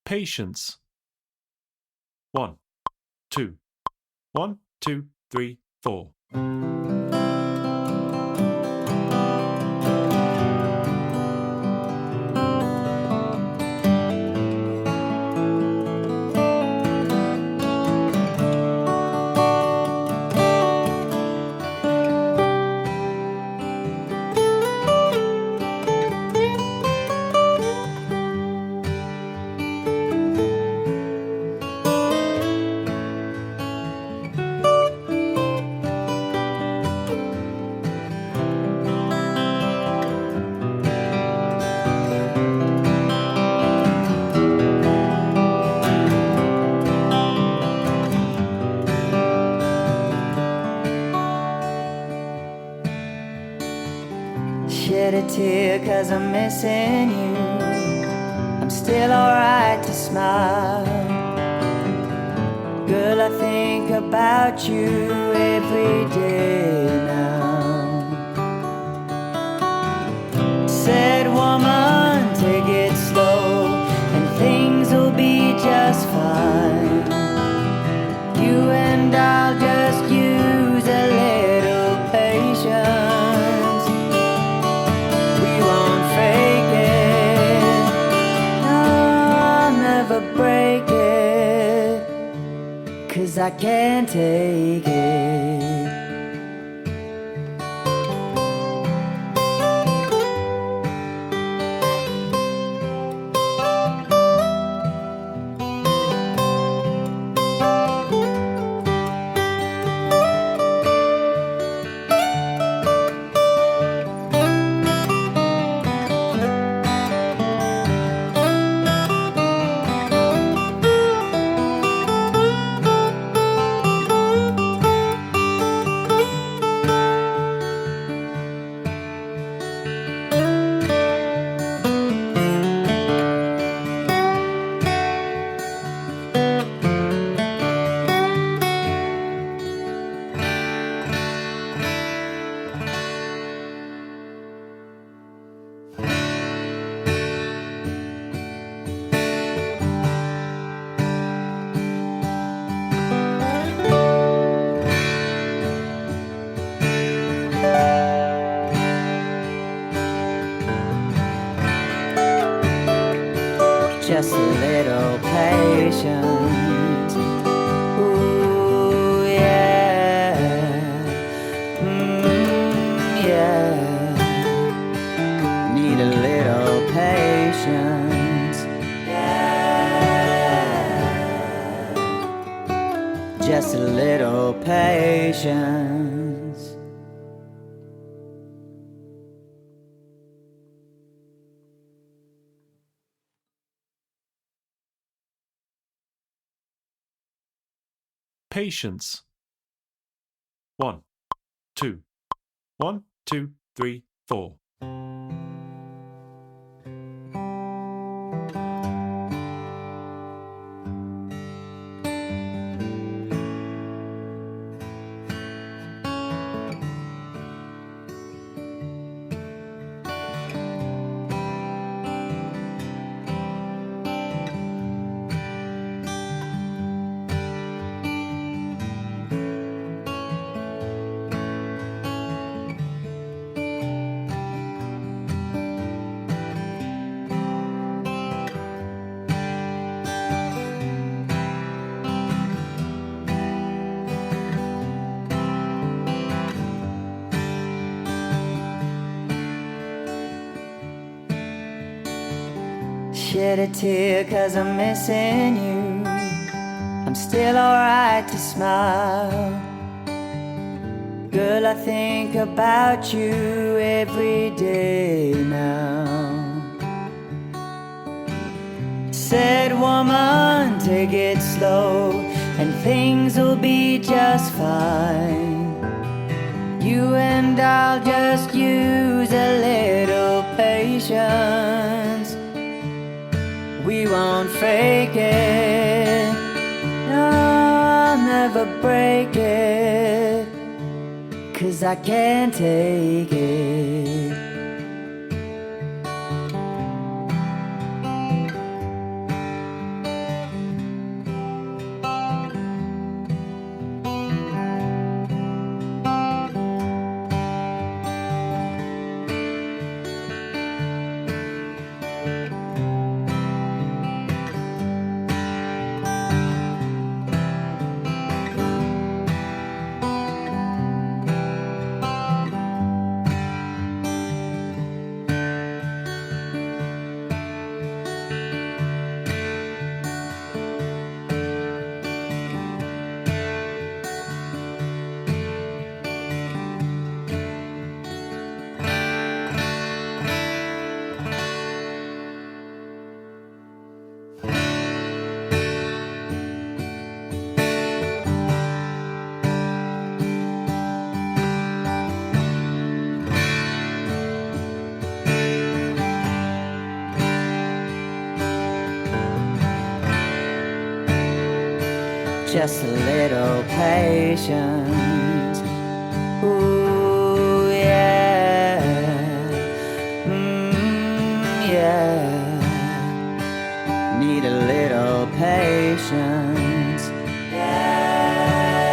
Patience. 1, 2. 1, 2, 3, 4. Shed a tear 'cause I'm missing you. I'm still alright to smile. Girl, I think about you every day now. Said woman, take it slow and things will be just fine. You and I'll just use a little patience. We won't fake it. No, I'll never break it, 'cause I can't take it. Just a little patience. Ooh, yeah. Yeah. Need a little patience. Yeah. Just a little patience. Patience. 1, 2. 1, 2, 3, 4. Shed a tear 'cause I'm missing you. I'm still alright to smile. Girl, I think about you every day now. Said woman, take it slow and things will be just fine. You and I'll just use a little patience. We won't fake it. No, I'll never break it, 'cause I can't take it. just a little patience. Ooh, yeah. Yeah. Need a little patience. Yeah.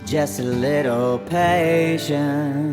Just a little patience.